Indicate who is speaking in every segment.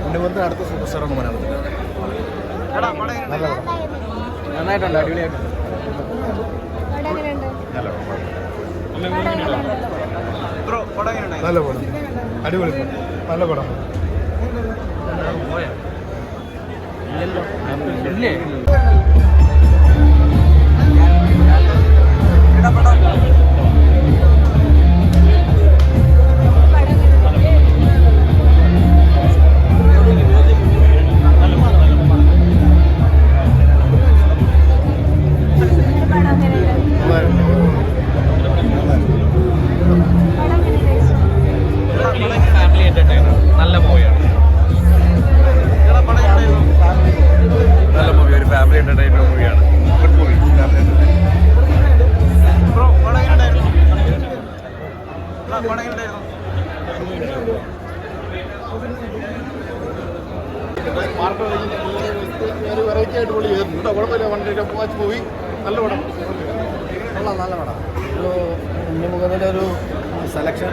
Speaker 1: ഉണ്ണിമുഖത്തിന് അടുത്ത super star ഒന്നും പറയാൻ പറ്റില്ല. നല്ല പടം, നന്നായിട്ടുണ്ട്, അടിപൊളിയായിട്ടുണ്ട്. നല്ല പടം, അടിപൊളി പടം, നല്ല പടം.
Speaker 2: ഫാമിലി എന്റർടൈനർ, നല്ല മൂവിയാണ്. നല്ല മൂവി, ഒരു ഫാമിലി എന്റർടൈനർ മൂവിയാണ്. ഗുഡ് മൂവി, ഫാമിലി
Speaker 1: ഒരു വെറൈറ്റി ആയിട്ട് പുള്ളി ചെയ്തിട്ടുണ്ട്. കുഴപ്പമില്ല, വണ്ടിയുടെ വാച്ച് മൂവി, നല്ല പടം.
Speaker 3: നല്ല പടം. ഒരു ഉണ്ണിമുഖത്തിൻ്റെ ഒരു സെലക്ഷൻ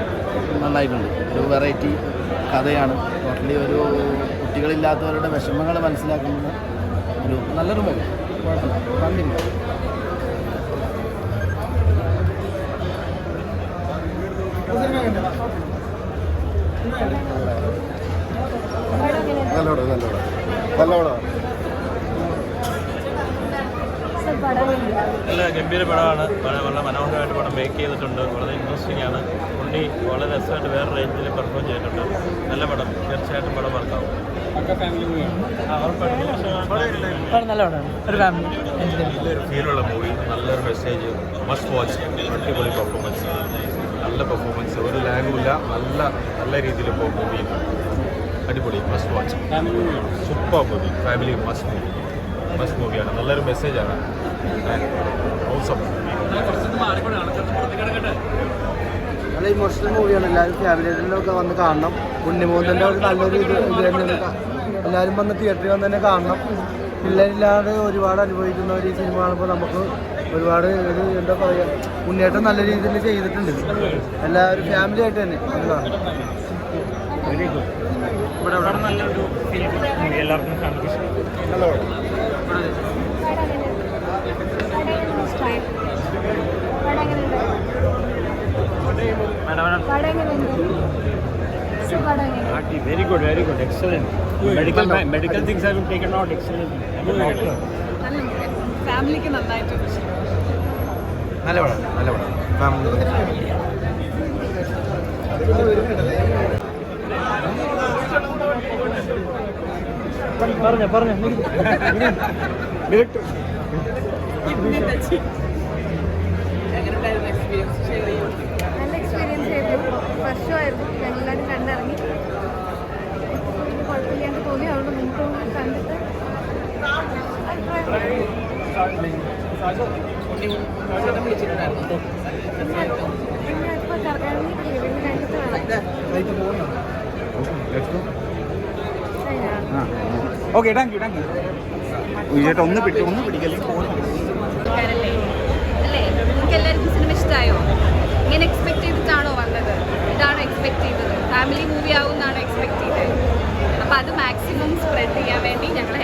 Speaker 3: നന്നായിട്ടുണ്ട്. ഒരു വെറൈറ്റി കഥയാണ്. ടോട്ടലി ഒരു കുട്ടികളില്ലാത്തവരുടെ വിഷമങ്ങൾ മനസ്സിലാക്കുന്ന ഒരു നല്ലൊരു മൂവി. കുഴപ്പമില്ല, കണ്ടില്ല.
Speaker 1: നല്ല പടം, നല്ല പടം, നല്ല പടം.
Speaker 4: നല്ല ഗംഭീര പടമാണ്. വളരെ മനോഹരമായിട്ട് പടം മേക്ക് ചെയ്തിട്ടുണ്ട്. വളരെ ഇൻട്രസ്റ്റിംഗ് ആണ്. ഉണ്ണി വളരെ രസമായിട്ട് വേറെ റേഞ്ചിൽ പെർഫോം ചെയ്തിട്ടുണ്ട്. നല്ല പടം, തീർച്ചയായിട്ടും പടം വർക്കാവും.
Speaker 3: നല്ല പടമാണ്. ഒരു ഫാമിലി
Speaker 4: നല്ലൊരു ഫീലുള്ള മൂവി, നല്ലൊരു മെസ്സേജ്, മസ്റ്റ് വാച്ച്. അടിപൊളി പെർഫോമൻസ്, നല്ല പെർഫോമൻസ്, ഒരു ലാഗുമില്ല. നല്ല രീതിയിൽ ഇപ്പോൾ മൂവി അടിപൊളി, must watch. Super movie, family must മൂവിയാണ്. നല്ലൊരു മെസ്സേജാണ്.
Speaker 3: നല്ല ഇമോഷണൽ മൂവിയാണ്. എല്ലാവരും ഫാമിലിയിലൊക്കെ വന്ന് കാണണം. ഉണ്ണിമുഖത്തിൻ്റെ ഒരു നല്ലൊരു ഇത് തന്നെ എല്ലാവരും വന്ന് തിയേറ്ററിൽ വന്ന് തന്നെ കാണണം. പിള്ളേരില്ലാതെ ഒരുപാട് അനുഭവിക്കുന്നവർ ഈ സിനിമ കാണുമ്പോൾ നമുക്ക് ഒരുപാട് ഒരു എന്താ പറയുക, ഉണ്ണിയേട്ടൻ നല്ല രീതിയിൽ ചെയ്തിട്ടുണ്ട്. എല്ലാവരും ഫാമിലി ആയിട്ട് തന്നെ അത് കാണണം.
Speaker 4: ഇവിടെ നല്ലൊരു എല്ലാവർക്കും ഫാമിലി
Speaker 1: നല്ല പടം.
Speaker 4: very good, excellent. Medical things have been taken out, excellent.
Speaker 5: ഫാമിലിക്ക് നന്നായിട്ട്
Speaker 1: നല്ല പടം, നല്ല പടം, ഫാമിലി.
Speaker 3: പറഞ്ഞോ
Speaker 5: നല്ല എക്സ്പീരിയൻസ് ആയിരുന്നു. ഫസ്റ്റ് ആയിരുന്നു, ഞങ്ങളെല്ലാവരും കണ്ടിറങ്ങി. കുഴപ്പമില്ലാണ്ട് തോന്നി. അതുകൊണ്ട് നിങ്ങൾക്ക് കണ്ടിട്ട്
Speaker 1: ഓക്കെ, താങ്ക് യു. ചേട്ടാ ഒന്ന് പിടിക്കല്ലേ.
Speaker 5: അല്ലേ, നിങ്ങൾക്ക് എല്ലാവർക്കും സിനിമ ഇഷ്ടമായോ? ഇങ്ങനെ എക്സ്പെക്ട് ചെയ്തിട്ടാണോ വന്നത്? ഇതാണോ എക്സ്പെക്ട് ചെയ്തത്? ഫാമിലി മൂവി ആവും എന്നാണോ എക്സ്പെക്ട് ചെയ്തത്? അപ്പോൾ അത് മാക്സിമം സ്പ്രെഡ് ചെയ്യാൻ വേണ്ടി ഞങ്ങൾ